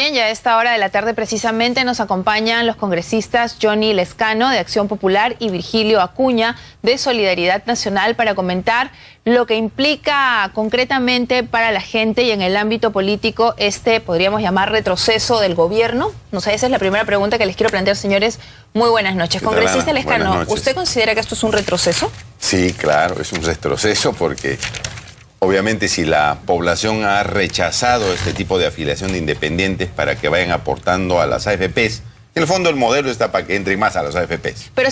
Bien, ya a esta hora de la tarde precisamente nos acompañan los congresistas Johnny Lezcano de Acción Popular y Virgilio Acuña de Solidaridad Nacional para comentar lo que implica concretamente para la gente y en el ámbito político podríamos llamar retroceso del gobierno. No sé, esa es la primera pregunta que les quiero plantear, señores. Muy buenas noches. Congresista Lezcano, ¿usted considera que esto es un retroceso? Sí, claro, es un retroceso porque obviamente si la población ha rechazado este tipo de afiliación de independientes para que vayan aportando a las AFPs, en el fondo el modelo está para que entren más a las AFPs. Pero,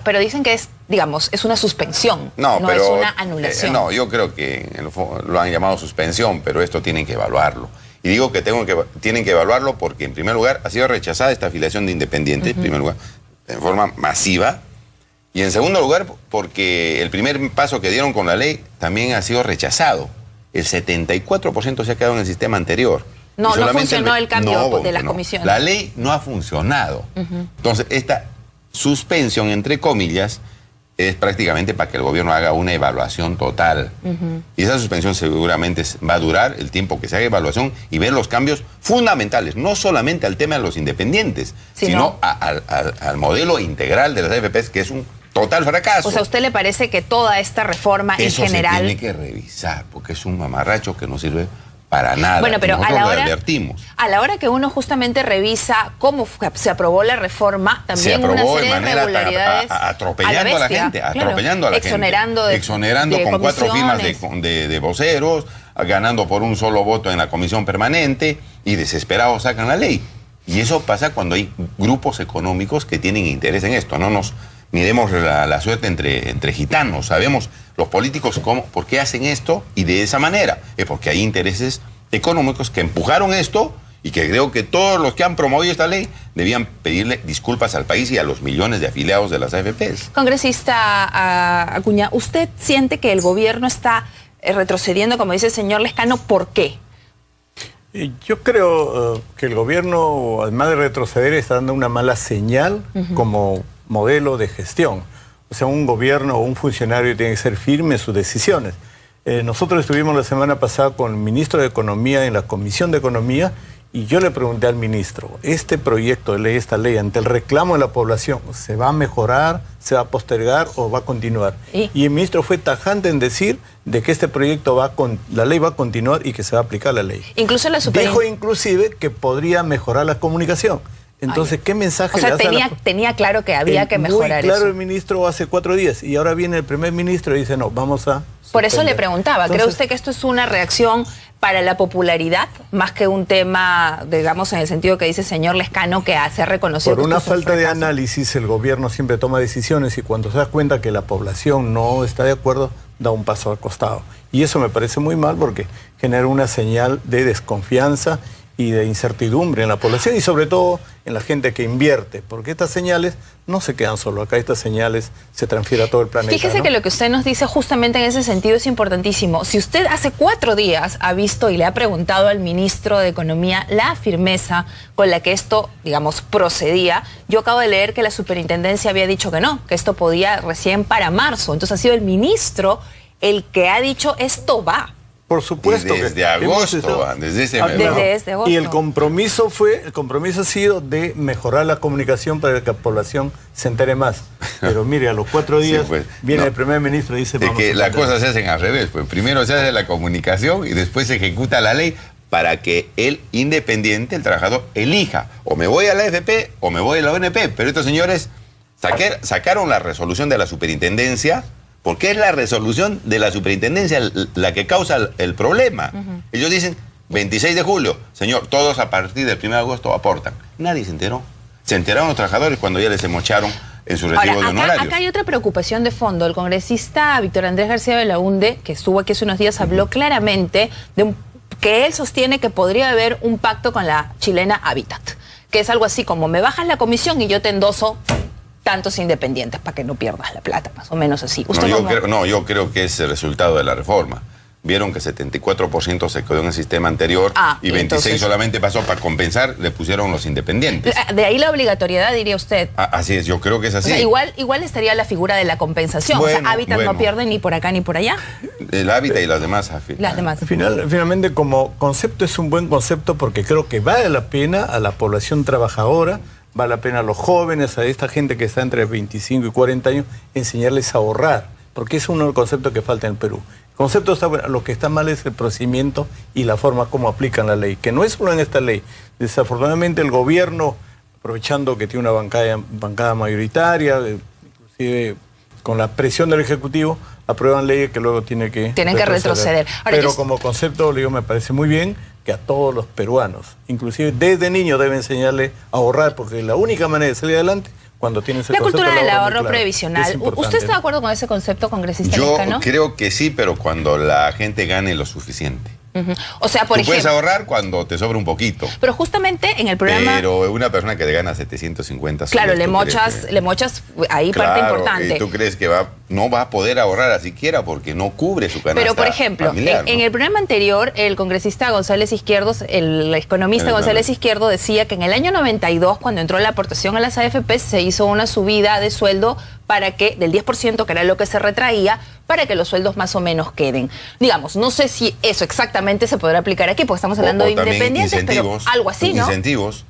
pero dicen que es, digamos, es una suspensión, no es una anulación. No, yo creo que en el fondo lo han llamado suspensión, pero esto tienen que evaluarlo. Y digo que tienen que evaluarlo porque, en primer lugar, ha sido rechazada esta afiliación de independientes, en primer lugar, de forma masiva. Y en segundo lugar, porque el primer paso que dieron con la ley también ha sido rechazado. El 74% se ha quedado en el sistema anterior. No funcionó el cambio de las comisiones. La ley no ha funcionado. Entonces, esta suspensión, entre comillas, es prácticamente para que el gobierno haga una evaluación total. Y esa suspensión seguramente va a durar el tiempo que se haga evaluación y ver los cambios fundamentales, no solamente al tema de los independientes, sino al modelo integral de las AFPs, que es un total fracaso. O sea, ¿a usted le parece que toda esta reforma en general... Eso se tiene que revisar, porque es un mamarracho que no sirve para nada. Bueno, pero nosotros a la hora que uno justamente revisa cómo se aprobó la reforma, también se aprobó una serie de irregularidades atropellando a la gente, atropellando a la gente. Exonerando con 4 firmas de voceros, ganando por un solo voto en la comisión permanente y desesperados sacan la ley. Y eso pasa cuando hay grupos económicos que tienen interés en esto. No nos miremos la suerte entre gitanos. Sabemos los políticos por qué hacen esto y de esa manera. Es porque hay intereses económicos que empujaron esto y que creo que todos los que han promovido esta ley debían pedirle disculpas al país y a los millones de afiliados de las AFPs. Congresista Acuña, ¿usted siente que el gobierno está retrocediendo, como dice el señor Lezcano? ¿Por qué? Yo creo que el gobierno, además de retroceder, está dando una mala señal como modelo de gestión. O sea, un gobierno o un funcionario tiene que ser firme en sus decisiones. Nosotros estuvimos la semana pasada con el ministro de Economía en la Comisión de Economía y yo le pregunté al ministro, ¿este proyecto de ley, esta ley, ante el reclamo de la población, se va a mejorar, se va a postergar o va a continuar? Y el ministro fue tajante en decir de que este proyecto la ley va a continuar y que se va a aplicar la ley. Incluso dijo inclusive que podría mejorar la comunicación. Entonces, ¿qué mensaje le hace tenía claro que había que mejorar eso? Muy claro el ministro hace 4 días y ahora viene el primer ministro y dice, no, vamos a suspender. Por eso le preguntaba, ¿cree usted que esto es una reacción para la popularidad más que un tema, digamos, en el sentido que dice el señor Lezcano, que se ha reconocido? Por una falta de análisis, el gobierno siempre toma decisiones y cuando se da cuenta que la población no está de acuerdo, da un paso al costado. Y eso me parece muy mal porque genera una señal de desconfianza y de incertidumbre en la población y sobre todo en la gente que invierte, porque estas señales no se quedan solo acá, estas señales se transfieren a todo el planeta. Fíjese que lo que usted nos dice justamente en ese sentido es importantísimo. Si usted hace 4 días ha visto y le ha preguntado al ministro de Economía la firmeza con la que esto, digamos, procedía, yo acabo de leer que la superintendencia había dicho que no, que esto podía recién para marzo. Entonces ha sido el ministro el que ha dicho esto va. Por supuesto y desde agosto, desde agosto. Y el compromiso ha sido de mejorar la comunicación para que la población se entere más. Pero mire, a los 4 días viene el primer ministro y dice... Es que las cosas se hacen al revés. Pues primero se hace la comunicación y después se ejecuta la ley para que el independiente, el trabajador, elija o me voy a la AFP o me voy a la ONP. Pero estos señores sacaron la resolución de la superintendencia, porque es la resolución de la superintendencia la que causa el problema. Ellos dicen, 26 de julio, señor, todos a partir del 1 de agosto aportan. Nadie se enteró. Se enteraron los trabajadores cuando ya les mocharon en su retiro de honorarios. Acá hay otra preocupación de fondo. El congresista Víctor Andrés García Belaunde, que estuvo aquí hace unos días, habló claramente de que él sostiene que podría haber un pacto con la chilena Habitat, que es algo así como, me bajas la comisión y yo te endoso tantos independientes para que no pierdas la plata, más o menos así. Yo creo que es el resultado de la reforma. vieron que 74% se quedó en el sistema anterior y 26% entonces solamente pasó para compensar, le pusieron los independientes. De ahí la obligatoriedad, diría usted. Así es, yo creo que es así. O sea, igual estaría la figura de la compensación. Bueno, o sea, Hábitat no pierde ni por acá ni por allá. El Hábitat y las demás. Finalmente, como concepto es un buen concepto porque creo que vale la pena a la población trabajadora, vale la pena a los jóvenes, a esta gente que está entre 25 y 40 años, enseñarles a ahorrar, porque es uno de los conceptos que falta en el Perú. El concepto está bueno, lo que está mal es el procedimiento y la forma como aplican la ley, que no es solo en esta ley. Desafortunadamente el gobierno, aprovechando que tiene una bancada mayoritaria, inclusive con la presión del Ejecutivo, aprueban leyes que luego tienen que retroceder. Ahora, pero como concepto, le digo, me parece muy bien que a todos los peruanos, inclusive desde niños, debe enseñarle a ahorrar, porque la única manera de salir adelante cuando tienes el concepto cultura del ahorro previsional. ¿Usted está de acuerdo con ese concepto, congresista Lescano? Yo creo que sí, pero cuando la gente gane lo suficiente. O sea, por ejemplo, puedes ahorrar cuando te sobra un poquito. Pero justamente en el programa... Pero una persona que te gana 750 soles... Claro, le mochas ahí parte importante. ¿Y tú crees que no va a poder ahorrar a siquiera porque no cubre su canasta Pero, por ejemplo, familiar, en el programa anterior, el congresista González Izquierdo, el economista González Izquierdo decía que en el año 92, cuando entró la aportación a las AFP, se hizo una subida de sueldo para que, del 10%, que era lo que se retraía, para que los sueldos más o menos queden. Digamos, no sé si eso exactamente se podrá aplicar aquí, porque estamos hablando de independientes, pero algo así, ¿no? Incentivos.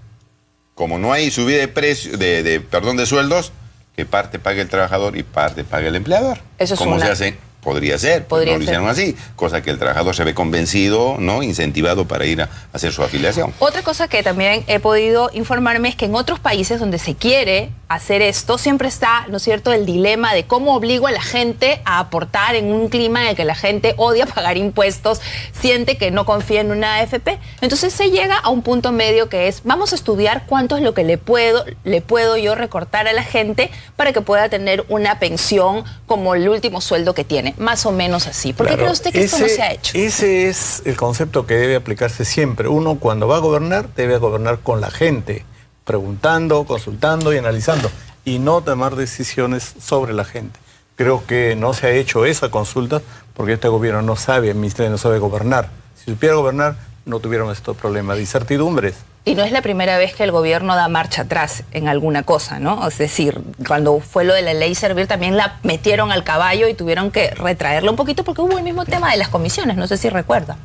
Como no hay subida de precio, de sueldos, que parte pague el trabajador y parte pague el empleador. Eso es como se hace, podría ser, pero no lo hicieron así, cosa que el trabajador se ve convencido, ¿no? Incentivado para ir a hacer su afiliación. Otra cosa que también he podido informarme es que en otros países donde se quiere hacer esto, siempre está, ¿no es cierto?, el dilema de cómo obligo a la gente a aportar en un clima en el que la gente odia pagar impuestos, siente que no confía en una AFP. Entonces se llega a un punto medio que es, vamos a estudiar cuánto es lo que le puedo yo recortar a la gente para que pueda tener una pensión como el último sueldo que tiene, más o menos así. ¿Por qué cree usted que esto no se ha hecho? Ese es el concepto que debe aplicarse siempre. Uno, cuando va a gobernar, debe gobernar con la gente, preguntando, consultando y analizando, y no tomar decisiones sobre la gente. Creo que no se ha hecho esa consulta porque este gobierno no sabe, el ministerio no sabe gobernar. Si supiera gobernar, no tuvieron estos problemas de incertidumbres. Y no es la primera vez que el gobierno da marcha atrás en alguna cosa, ¿no? Es decir, cuando fue lo de la ley Servir también la metieron al caballo y tuvieron que retraerla un poquito porque hubo el mismo tema de las comisiones, no sé si recuerda.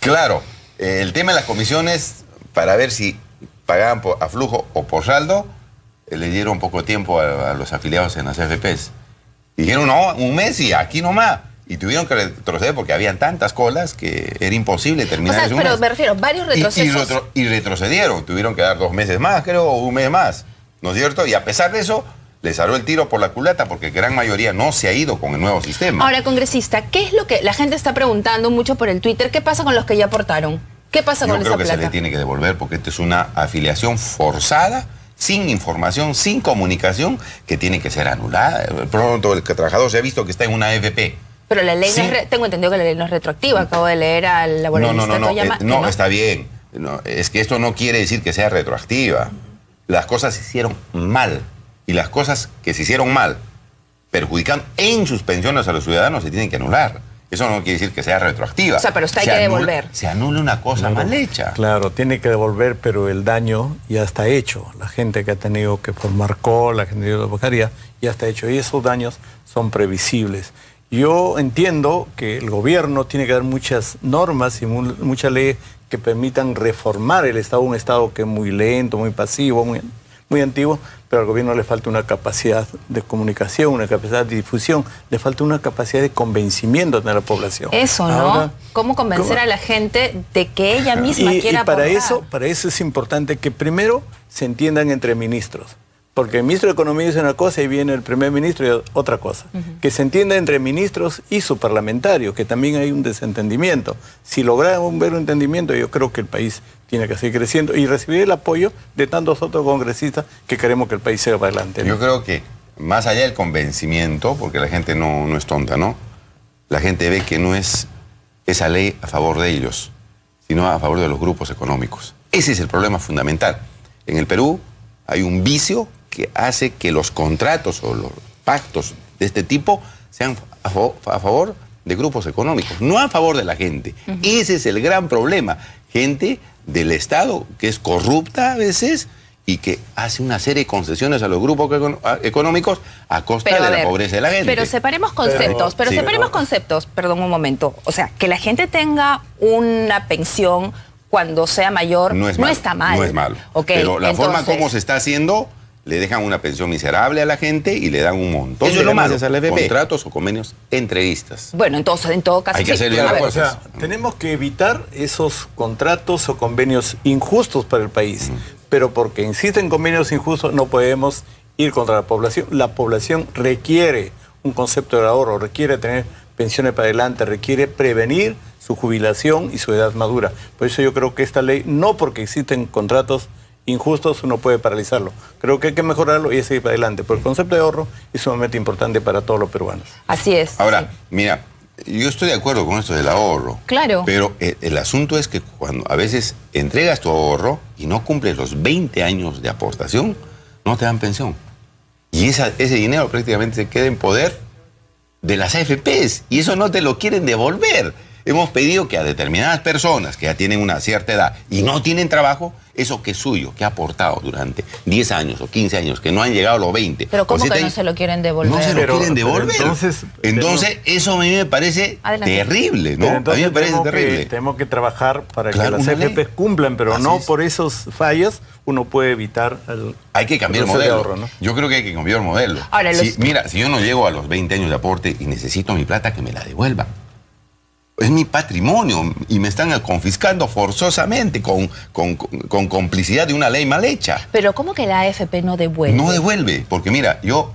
Claro, el tema de las comisiones, para ver si pagaban a flujo o por saldo, le dieron poco tiempo a los afiliados en las AFPs. Dijeron, no, un mes y aquí nomás. Y tuvieron que retroceder porque habían tantas colas que era imposible terminar ese pero mes. Me refiero, varios retrocesos. Y retrocedieron, tuvieron que dar 2 meses más, creo, o un mes más, ¿no es cierto? Y a pesar de eso, les salió el tiro por la culata porque gran mayoría no se ha ido con el nuevo sistema. Ahora, congresista, ¿qué es lo que la gente está preguntando mucho por el Twitter? ¿Qué pasa con los que ya aportaron? ¿Qué pasa con esa plata? Yo creo que se le tiene que devolver porque esta es una afiliación forzada, sin información, sin comunicación, que tiene que ser anulada. Pronto el trabajador se ha visto que está en una AFP. Pero la ley, tengo entendido que la ley no es retroactiva. Acabo de leer al laboralista No, está bien. No, es que esto no quiere decir que sea retroactiva. Las cosas se hicieron mal. Y las cosas que se hicieron mal, perjudicando en sus pensiones a los ciudadanos, se tienen que anular. Eso no quiere decir que sea retroactiva. O sea, pero usted hay que devolver. Se anula una cosa mal hecha. Claro, tiene que devolver, pero el daño ya está hecho. La gente que ha tenido que formar cola, la gente que ha tenido que buscaría, ya está hecho. Y esos daños son previsibles. Yo entiendo que el gobierno tiene que dar muchas normas y muchas leyes que permitan reformar el Estado, un Estado que es muy lento, muy pasivo, muy antiguo, pero al gobierno le falta una capacidad de comunicación, una capacidad de difusión, le falta una capacidad de convencimiento de la población. Eso, ¿no? Ahora, ¿cómo convencer a la gente de que ella misma quiera aportar? Para eso es importante que primero se entiendan entre ministros. Porque el ministro de Economía dice una cosa y viene el primer ministro y otra cosa. Que se entienda entre ministros y su parlamentario, que también hay un desentendimiento. Si logramos ver un entendimiento, yo creo que el país tiene que seguir creciendo y recibir el apoyo de tantos otros congresistas que queremos que el país siga para adelante, ¿no? Yo creo que más allá del convencimiento, porque la gente no es tonta, ¿no? La gente ve que no es esa ley a favor de ellos, sino a favor de los grupos económicos. Ese es el problema fundamental. En el Perú hay un vicio que hace que los contratos o los pactos de este tipo sean a favor de grupos económicos, no a favor de la gente. Ese es el gran problema. Gente del Estado que es corrupta a veces y que hace una serie de concesiones a los grupos económicos a costa de la pobreza de la gente. Pero separemos conceptos, conceptos, perdón un momento. O sea, que la gente tenga una pensión cuando sea mayor no está mal. No es malo. Okay, pero la forma como se está haciendo, le dejan una pensión miserable a la gente y le dan un montón de ganancias al FP. Contratos o convenios entreguistas. Bueno, entonces, en todo caso... Hay que hacerle una cosa. O sea, tenemos que evitar esos contratos o convenios injustos para el país. Pero porque existen convenios injustos no podemos ir contra la población. La población requiere un concepto de ahorro, requiere tener pensiones para adelante, requiere prevenir su jubilación y su edad madura. Por eso yo creo que esta ley, no porque existen contratos injustos, uno puede paralizarlo. Creo que hay que mejorarlo y seguir para adelante. Porque el concepto de ahorro es sumamente importante para todos los peruanos. Así es. Ahora, mira, yo estoy de acuerdo con esto del ahorro. Claro. Pero el asunto es que cuando a veces entregas tu ahorro y no cumples los 20 años de aportación, no te dan pensión. Y ese dinero prácticamente se queda en poder de las AFPs. Y eso no te lo quieren devolver. Hemos pedido que a determinadas personas que ya tienen una cierta edad y no tienen trabajo, eso que es suyo, que ha aportado durante 10 años o 15 años, que no han llegado a los 20. Pero ¿cómo que no se lo quieren devolver? No se lo quieren devolver. Entonces eso a mí me parece terrible, ¿no? A mí me parece terrible. Tenemos que trabajar para que las AFPs cumplan, pero no por esos fallos uno puede evitar hay que cambiar el modelo. Ahorro, ¿no? Yo creo que hay que cambiar el modelo. Ahora, mira, si yo no llego a los 20 años de aporte y necesito mi plata, que me la devuelvan. Es mi patrimonio y me están confiscando forzosamente con complicidad de una ley mal hecha. Pero ¿cómo que la AFP no devuelve? No devuelve, porque mira, yo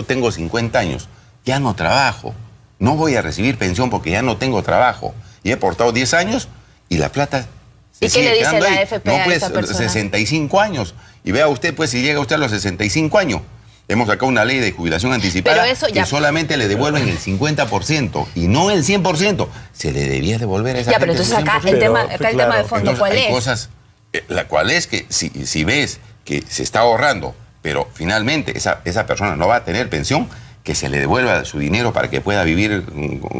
tengo 50 años, ya no trabajo, no voy a recibir pensión porque ya no tengo trabajo. Y he aportado 10 años y la plata se sigue quedando. ¿Y qué le dice la ahí. AFP a esa persona? 65 años. Y vea usted, pues, si llega usted a los 65 años. Hemos sacado una ley de jubilación anticipada que solamente le devuelven el 50% y no el 100%. Se le debía devolver a esa gente. Pero entonces acá el tema de fondo, entonces, ¿cuál hay es? Cosas, la cual es que si ves que se está ahorrando, pero finalmente esa persona no va a tener pensión, que se le devuelva su dinero para que pueda vivir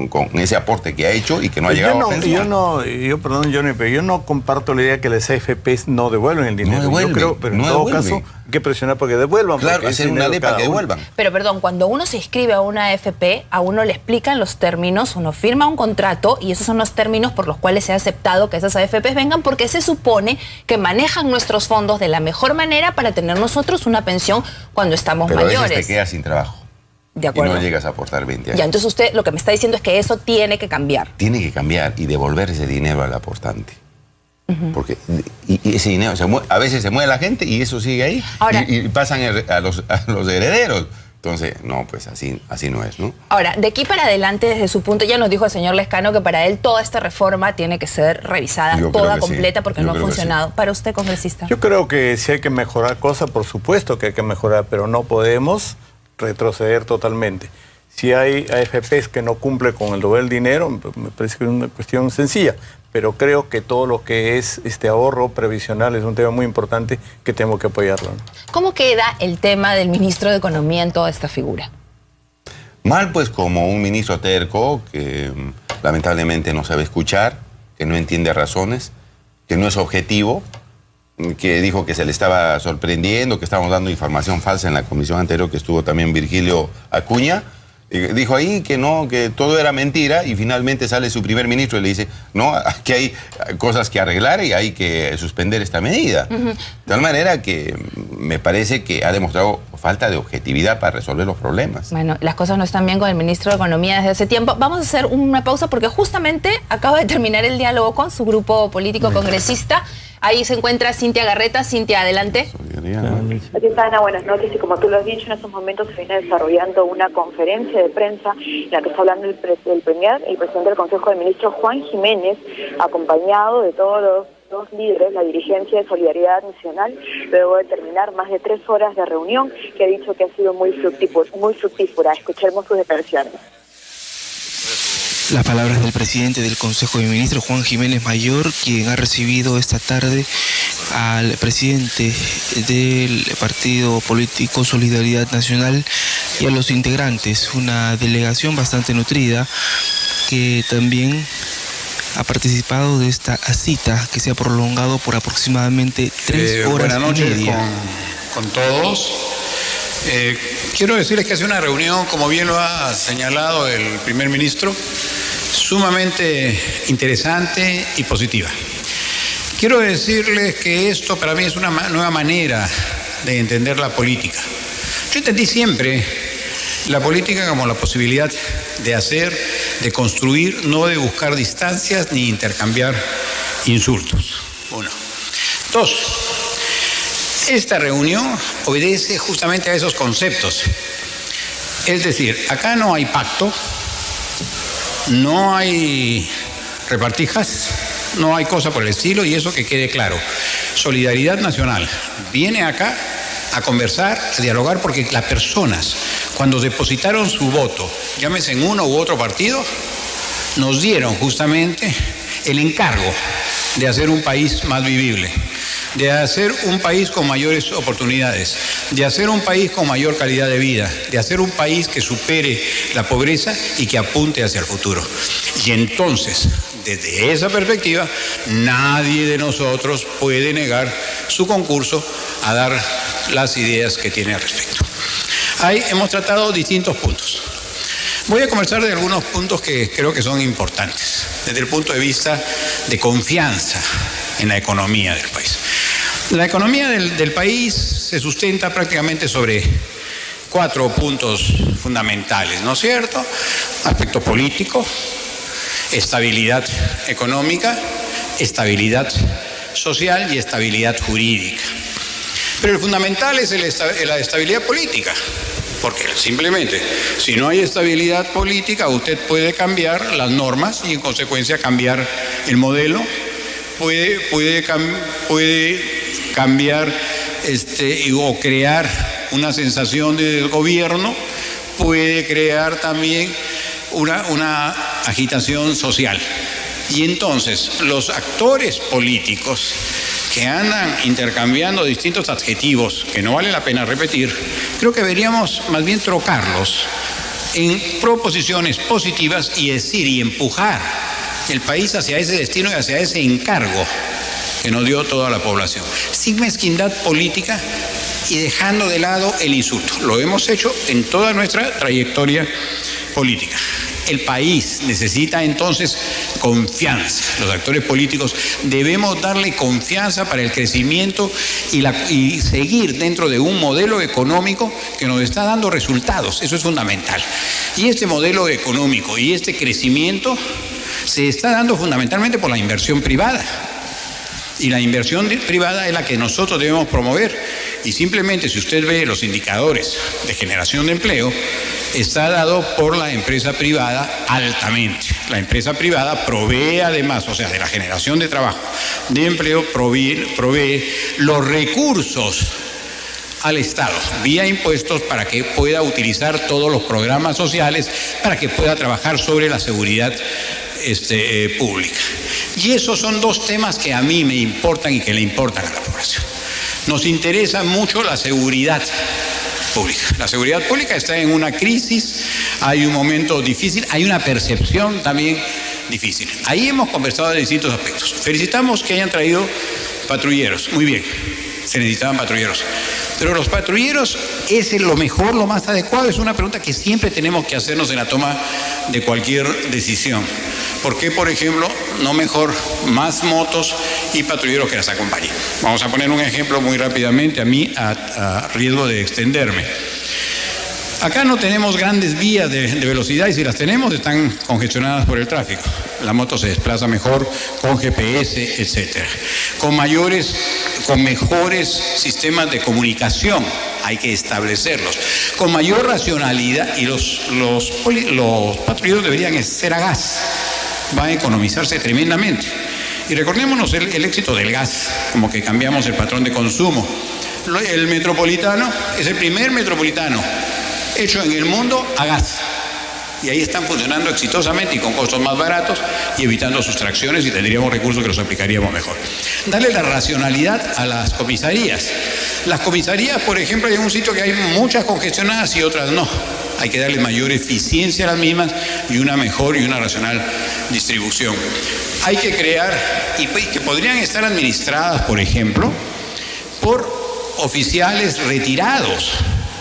con ese aporte que ha hecho y que no ha llegado a pensión. Perdón, Johnny, pero yo no comparto la idea que las AFPs no devuelven el dinero. No devuelven, yo creo, pero en todo caso hay que presionar porque devuelvan. Claro, hacer una ley para que devuelvan. Pero perdón, cuando uno se inscribe a una AFP, a uno le explican los términos, uno firma un contrato y esos son los términos por los cuales se ha aceptado que esas AFPs vengan porque se supone que manejan nuestros fondos de la mejor manera para tener nosotros una pensión cuando estamos mayores. Pero a veces te quedas sin trabajo. De acuerdo. Y no llegas a aportar 20 años. Ya, entonces usted lo que me está diciendo es que eso tiene que cambiar. Tiene que cambiar y devolver ese dinero al aportante. Porque y ese dinero, a veces se mueve la gente y eso sigue ahí. Ahora, y pasan a los herederos. Entonces, no, pues así no es, ¿no? Ahora, de aquí para adelante, desde su punto, ya nos dijo el señor Lescano que para él toda esta reforma tiene que ser revisada, toda completa, porque no ha funcionado. ¿Para usted, congresista? Yo creo que si hay que mejorar cosas, por supuesto que hay que mejorar, pero no podemos retroceder totalmente. Si hay AFPs que no cumplen con el deber del dinero, me parece que es una cuestión sencilla, pero creo que todo lo que es ahorro previsional es un tema muy importante que tenemos que apoyarlo, ¿no? ¿Cómo queda el tema del ministro de Economía en toda esta figura? Mal, pues, como un ministro terco que lamentablemente no sabe escuchar, que no entiende razones, que no es objetivo, que dijo que se le estaba sorprendiendo, que estábamos dando información falsa en la comisión anterior, que estuvo también Virgilio Acuña. Dijo ahí que no, que todo era mentira y finalmente sale su primer ministro y le dice, no, aquí hay cosas que arreglar y hay que suspender esta medida. De tal manera que me parece que ha demostrado falta de objetividad para resolver los problemas. Bueno, las cosas no están bien con el ministro de Economía desde hace tiempo. Vamos a hacer una pausa porque justamente acaba de terminar el diálogo con su grupo político congresista. Ahí se encuentra Cintia Garreta. Cintia, adelante. Aquí está, Ana, buenas noches. Y como tú lo has dicho, en estos momentos se viene desarrollando una conferencia de prensa en la que está hablando el presidente del Consejo de Ministros, Juan Jiménez, acompañado de todos los dos líderes, la dirigencia de Solidaridad Nacional, luego de terminar más de 3 horas de reunión, que ha dicho que ha sido muy fructífera. Escuchemos sus declaraciones. Las palabras del presidente del Consejo de Ministros, Juan Jiménez Mayor, quien ha recibido esta tarde al presidente del partido político Solidaridad Nacional y a los integrantes, una delegación bastante nutrida que también ha participado de esta cita que se ha prolongado por aproximadamente 3 horas buenas noches y media. Con todos. Quiero decirles que ha sido una reunión, como bien lo ha señalado el primer ministro, sumamente interesante y positiva. Quiero decirles que esto para mí es una nueva manera de entender la política. Yo entendí siempre la política como la posibilidad de hacer, de construir, no de buscar distancias ni intercambiar insultos. 1. 2. Esta reunión obedece justamente a esos conceptos. Es decir, acá no hay pacto, no hay repartijas, no hay cosa por el estilo, y eso que quede claro. Solidaridad Nacional viene acá a conversar, a dialogar, porque las personas, cuando depositaron su voto, llámese en uno u otro partido, nos dieron justamente el encargo de hacer un país más vivible, de hacer un país con mayores oportunidades, de hacer un país con mayor calidad de vida, de hacer un país que supere la pobreza y que apunte hacia el futuro. Y entonces, desde esa perspectiva, nadie de nosotros puede negar su concurso a dar las ideas que tiene al respecto. Ahí hemos tratado distintos puntos. Voy a conversar de algunos puntos que creo que son importantes, desde el punto de vista de confianza en la economía del país. La economía del país se sustenta prácticamente sobre 4 puntos fundamentales, ¿no es cierto? Aspecto político, estabilidad económica, estabilidad social y estabilidad jurídica. Pero el fundamental es la estabilidad política, porque simplemente si no hay estabilidad política usted puede cambiar las normas y en consecuencia cambiar el modelo, puede cambiar o crear una sensación de desgobierno, puede crear también una agitación social. Y entonces los actores políticos que andan intercambiando distintos adjetivos que no vale la pena repetir, creo que deberíamos más bien trocarlos en proposiciones positivas y decir y empujar el país hacia ese destino y hacia ese encargo que nos dio toda la población, sin mezquindad política y dejando de lado el insulto. Lo hemos hecho en toda nuestra trayectoria política. El país necesita entonces confianza. Los actores políticos debemos darle confianza para el crecimiento y seguir dentro de un modelo económico que nos está dando resultados. Eso es fundamental. Y este modelo económico y este crecimiento se está dando fundamentalmente por la inversión privada. Y la inversión privada es la que nosotros debemos promover. Y simplemente si usted ve los indicadores de generación de empleo, está dado por la empresa privada altamente. La empresa privada provee además, o sea, de la generación de trabajo, de empleo, provee los recursos al Estado, vía impuestos, para que pueda utilizar todos los programas sociales, para que pueda trabajar sobre la seguridad pública. Y esos son 2 temas que a mí me importan y que le importan a la población. Nos interesa mucho la seguridad pública. La seguridad pública está en una crisis, hay un momento difícil, hay una percepción también difícil. Ahí hemos conversado de distintos aspectos. Felicitamos que hayan traído patrulleros, muy bien, se necesitaban patrulleros. Pero los patrulleros, ¿es lo mejor, lo más adecuado? Es una pregunta que siempre tenemos que hacernos en la toma de cualquier decisión. ¿Por qué, por ejemplo, no mejor más motos y patrulleros que las acompañen? Vamos a poner un ejemplo muy rápidamente, a riesgo de extenderme. Acá no tenemos grandes vías de velocidad, y si las tenemos están congestionadas por el tráfico. La moto se desplaza mejor con GPS, etcétera. Con mejores sistemas de comunicación, hay que establecerlos. Con mayor racionalidad, y los patrulleros deberían ser a gas. Va a economizarse tremendamente. Y recordémonos el éxito del gas, como que cambiamos el patrón de consumo. El metropolitano es el primer metropolitano hecho en el mundo a gas. Y ahí están funcionando exitosamente y con costos más baratos y evitando sustracciones, y tendríamos recursos que los aplicaríamos mejor. Darle la racionalidad a las comisarías. Las comisarías, por ejemplo, hay un sitio que hay muchas congestionadas y otras no. Hay que darle mayor eficiencia a las mismas y una mejor y una racional distribución. Hay que crear, y que podrían estar administradas, por ejemplo, por oficiales retirados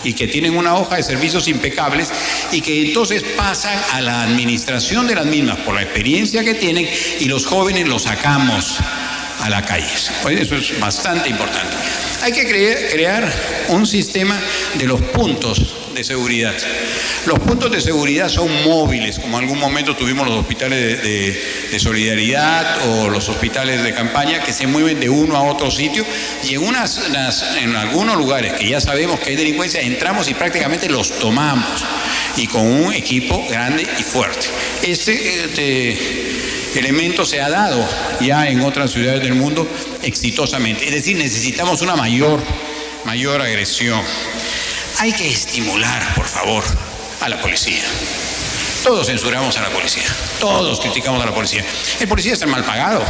y que tienen una hoja de servicios impecables y que entonces pasan a la administración de las mismas por la experiencia que tienen y los jóvenes los sacamos a la calle. Pues eso es bastante importante. Hay que crear un sistema de los puntos de seguridad. Los puntos de seguridad son móviles, como en algún momento tuvimos los hospitales de solidaridad o los hospitales de campaña que se mueven de uno a otro sitio y en algunos lugares que ya sabemos que hay delincuencia entramos y prácticamente los tomamos y con un equipo grande y fuerte. Este elemento se ha dado ya en otras ciudades del mundo exitosamente. Es decir, necesitamos una mayor agresión. Hay que estimular, por favor, a la policía. Todos censuramos a la policía, todos criticamos a la policía. El policía está mal pagado.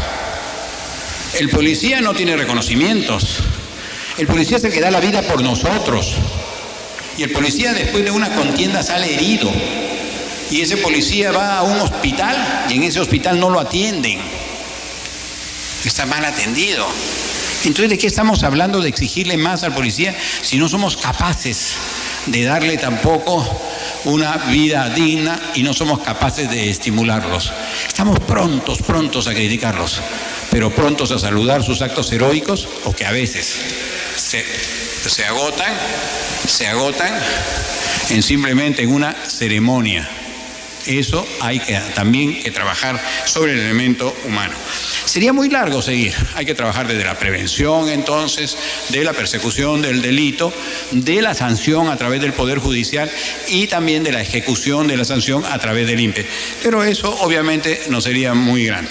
El policía no tiene reconocimientos. El policía es el que da la vida por nosotros. Y el policía después de una contienda sale herido. Y ese policía va a un hospital y en ese hospital no lo atienden. Está mal atendido. Entonces, ¿de qué estamos hablando de exigirle más al policía si no somos capaces de darle tampoco una vida digna y no somos capaces de estimularlos? Estamos prontos a criticarlos, pero prontos a saludar sus actos heroicos o que a veces se agotan en simplemente en una ceremonia. Eso hay que también que trabajar sobre el elemento humano. Sería muy largo seguir. Hay que trabajar desde la prevención, entonces, de la persecución del delito, de la sanción a través del Poder Judicial y también de la ejecución de la sanción a través del INPE. Pero eso, obviamente, no sería muy grande.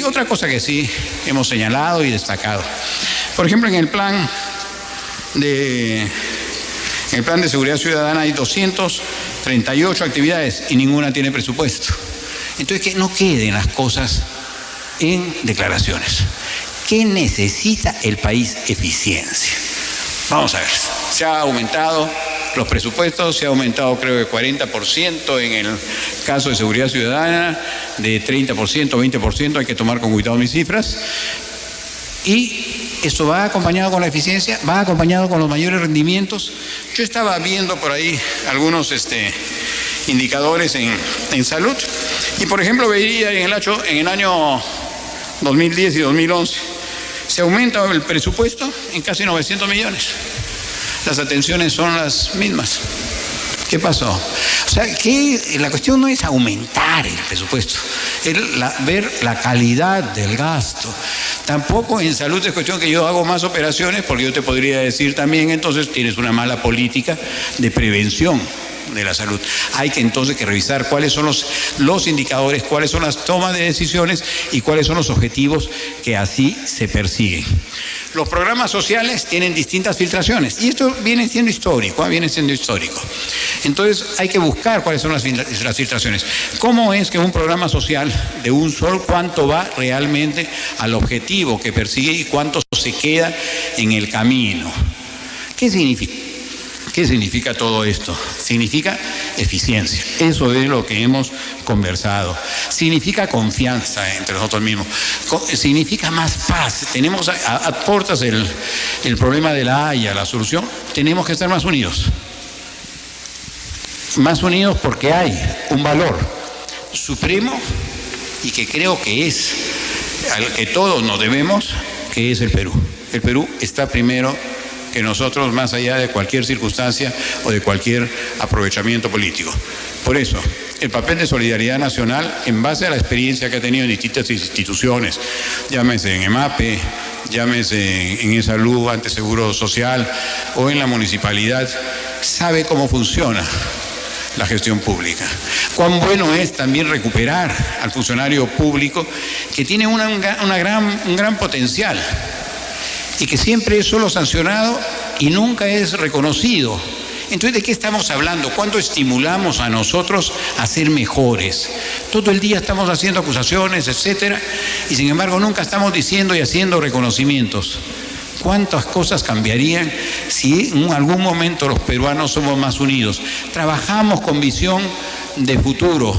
Otra cosa que sí hemos señalado y destacado. Por ejemplo, en el plan de seguridad ciudadana hay 238 actividades y ninguna tiene presupuesto. Entonces, que no queden las cosas en declaraciones. ¿Qué necesita el país? Eficiencia. Vamos a ver, se ha aumentado los presupuestos, se ha aumentado creo que 40% en el caso de seguridad ciudadana, de 30%, 20%, hay que tomar con cuidado mis cifras. Y esto va acompañado con la eficiencia, va acompañado con los mayores rendimientos. Yo estaba viendo por ahí algunos indicadores en salud y por ejemplo veía en el año 2010 y 2011 se aumenta el presupuesto en casi 900 millones. Las atenciones son las mismas. ¿Qué pasó? O sea, que la cuestión no es aumentar el presupuesto, es ver la calidad del gasto. Tampoco en salud es cuestión que yo hago más operaciones, porque yo te podría decir también, entonces tienes una mala política de prevención de la salud. Hay que entonces que revisar cuáles son los indicadores, cuáles son las tomas de decisiones y cuáles son los objetivos que así se persiguen. Los programas sociales tienen distintas filtraciones y esto viene siendo histórico. Entonces hay que buscar cuáles son las filtraciones. ¿Cómo es que un programa social de un sol, cuánto va realmente al objetivo que persigue y cuánto se queda en el camino? ¿Qué significa? ¿Qué significa todo esto? Significa eficiencia. Eso es lo que hemos conversado. Significa confianza entre nosotros mismos. Significa más paz. Tenemos, aportas el problema de la Haya, la solución. Tenemos que estar más unidos. Más unidos porque hay un valor supremo y que creo que es al que todos nos debemos, que es el Perú. El Perú está primero que nosotros, más allá de cualquier circunstancia o de cualquier aprovechamiento político. Por eso, el papel de solidaridad nacional, en base a la experiencia que ha tenido en distintas instituciones, llámese en EMAPE, llámese en E-Salud, ante Seguro Social o en la municipalidad, sabe cómo funciona la gestión pública. Cuán bueno es también recuperar al funcionario público que tiene un gran potencial y que siempre es solo sancionado y nunca es reconocido. Entonces, ¿de qué estamos hablando? ¿Cuánto estimulamos a nosotros a ser mejores? Todo el día estamos haciendo acusaciones, etcétera, y sin embargo nunca estamos diciendo y haciendo reconocimientos. ¿Cuántas cosas cambiarían si en algún momento los peruanos somos más unidos? Trabajamos con visión de futuro,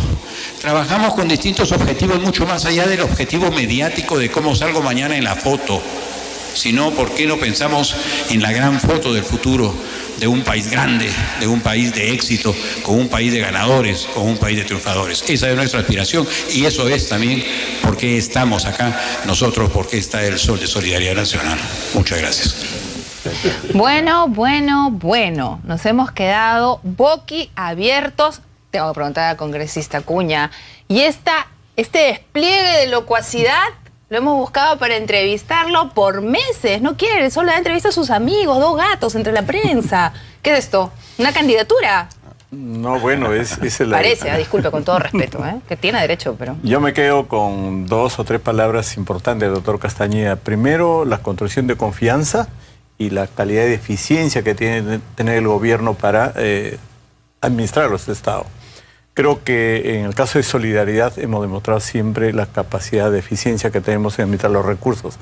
trabajamos con distintos objetivos mucho más allá del objetivo mediático de cómo salgo mañana en la foto, sino por qué no pensamos en la gran foto del futuro de un país grande, de un país de éxito, con un país de ganadores, con un país de triunfadores. Esa es nuestra aspiración y eso es también por qué estamos acá nosotros, por qué está el Sol de Solidaridad Nacional. Muchas gracias. Bueno, nos hemos quedado boquiabiertos. Tengo que preguntar al congresista Acuña, y este despliegue de locuacidad lo hemos buscado para entrevistarlo por meses. No quiere, solo da entrevista a sus amigos, 2 gatos entre la prensa. ¿Qué es esto? ¿Una candidatura? No, bueno, es el... Parece, disculpe, con todo respeto, que tiene derecho, pero... Yo me quedo con 2 o 3 palabras importantes, doctor Castañeda. Primero, la construcción de confianza y la calidad de eficiencia que tiene que tener el gobierno para administrar los estados. Creo que en el caso de Solidaridad hemos demostrado siempre la capacidad de eficiencia que tenemos en administrar los recursos.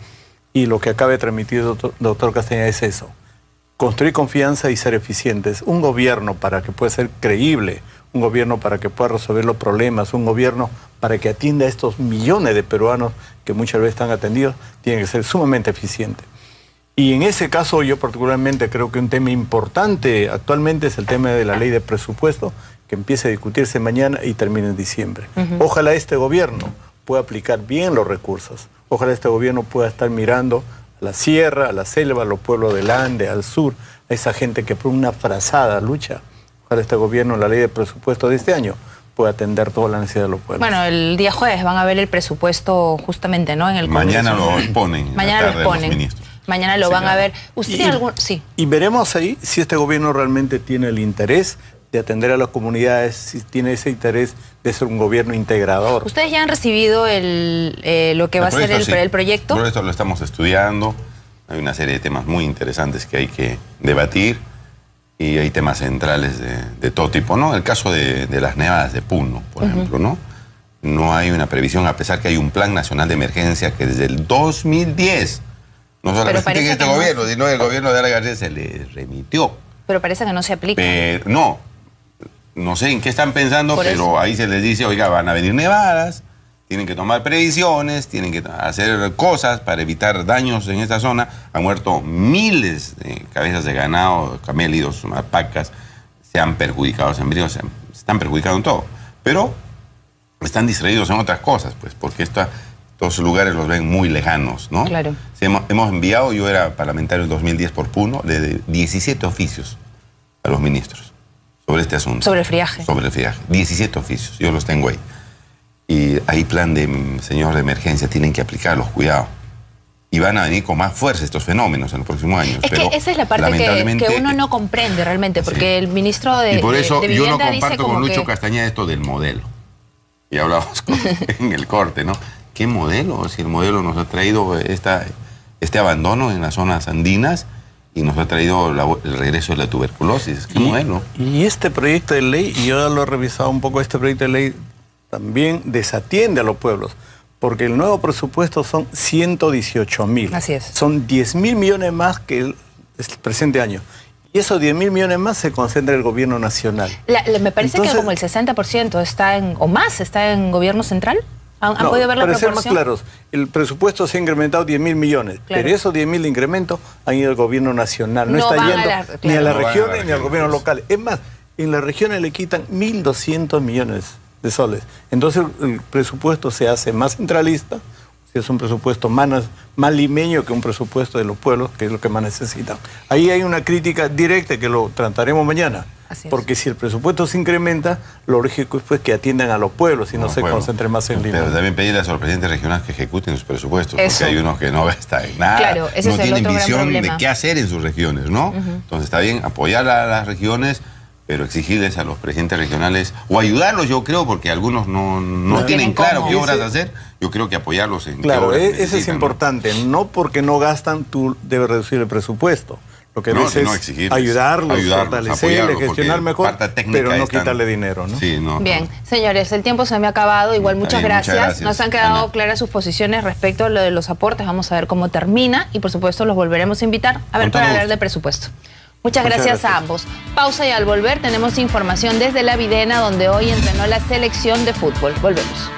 Y lo que acaba de transmitir doctor Castañeda es eso. Construir confianza y ser eficientes. Un gobierno para que pueda ser creíble, un gobierno para que pueda resolver los problemas, un gobierno para que atienda a estos millones de peruanos que muchas veces están atendidos, tiene que ser sumamente eficiente. Y en ese caso yo particularmente creo que un tema importante actualmente es el tema de la ley de presupuesto, que empiece a discutirse mañana y termine en diciembre. Ojalá este gobierno pueda aplicar bien los recursos. Ojalá este gobierno pueda estar mirando a la sierra, a la selva, a los pueblos del Ande, al sur, a esa gente que por una frazada lucha. Ojalá este gobierno, la ley de presupuesto de este año, pueda atender toda la necesidad de los pueblos. Bueno, el día jueves van a ver el presupuesto justamente, ¿no? En el Congreso. Mañana lo exponen. Mañana lo exponen. Mañana lo van a ver. ¿Usted sí? Y veremos ahí si este gobierno realmente tiene el interés de atender a las comunidades, si tiene ese interés de ser un gobierno integrador. ¿Ustedes ya han recibido lo que va a ser el proyecto? Por esto lo estamos estudiando. Hay una serie de temas muy interesantes que hay que debatir y hay temas centrales de todo tipo, ¿no? El caso de las nevadas de Puno, por ejemplo, ¿no? No hay una previsión, a pesar que hay un plan nacional de emergencia que desde el 2010, no solamente en este gobierno, sino el gobierno de Alan García se le remitió. Pero parece que no se aplica. No sé en qué están pensando, pero ahí se les dice, oiga, van a venir nevadas, tienen que tomar previsiones, tienen que hacer cosas para evitar daños en esta zona. Han muerto miles de cabezas de ganado, camélidos, alpacas, se han perjudicado los embrios, se están perjudicando en todo. Pero están distraídos en otras cosas, pues, porque estos lugares los ven muy lejanos, ¿no? Claro. Hemos enviado, yo era parlamentario en 2010 por Puno, de 17 oficios a los ministros sobre este asunto. Sobre el friaje. Sobre el friaje. 17 oficios, yo los tengo ahí. Y hay plan de, señor, de emergencia, tienen que aplicarlos, cuidado. Y van a venir con más fuerza estos fenómenos en los próximos años. Es que esa es la parte que uno no comprende realmente, porque el ministro de Vivienda dice como que... Y por eso yo no comparto con Lucho Castañeda esto del modelo. Y hablábamos en el corte, ¿no? ¿Qué modelo? Si el modelo nos ha traído este abandono en las zonas andinas y nos ha traído el regreso de la tuberculosis. ¿Qué modelo? Y este proyecto de ley, y yo lo he revisado un poco, este proyecto de ley también desatiende a los pueblos, porque el nuevo presupuesto son 118.000. Así es. Son 10.000 millones más que el presente año. Y esos 10.000 millones más se concentra en el gobierno nacional. Me parece que como el 60% está está en gobierno central. ¿Han podido ver la proporción? Para ser más claros, el presupuesto se ha incrementado 10.000 millones, pero esos 10.000 de incremento han ido al gobierno nacional. No está yendo ni a las regiones ni al gobierno local. Es más, en las regiones le quitan 1.200 millones de soles. Entonces el presupuesto se hace más centralista, es un presupuesto más limeño que un presupuesto de los pueblos, que es lo que más necesitan. Ahí hay una crítica directa que lo trataremos mañana. Porque si el presupuesto se incrementa, lo lógico es pues que atiendan a los pueblos y no se concentren más en Lima. Pero también pedirle a los presidentes regionales que ejecuten sus presupuestos, porque hay unos que no gastan en nada, claro, no tienen visión de qué hacer en sus regiones, ¿no? Entonces está bien apoyar a las regiones, pero exigirles a los presidentes regionales, o ayudarlos, yo creo, porque algunos no tienen claro qué obras hacer, yo creo que apoyarlos en claro, eso es importante, no porque no gastan tú debes reducir el presupuesto. Lo que es ayudarlos, fortalecerles, gestionar mejor, pero no quitarle dinero, ¿no? Sí, Bien, señores, el tiempo se me ha acabado. Igual, muchas gracias. Nos han quedado claras sus posiciones respecto a lo de los aportes. Vamos a ver cómo termina y, por supuesto, los volveremos a invitar a ver para hablar de presupuesto. Muchas gracias a ambos. Pausa y al volver tenemos información desde La Videna, donde hoy entrenó la selección de fútbol. Volvemos.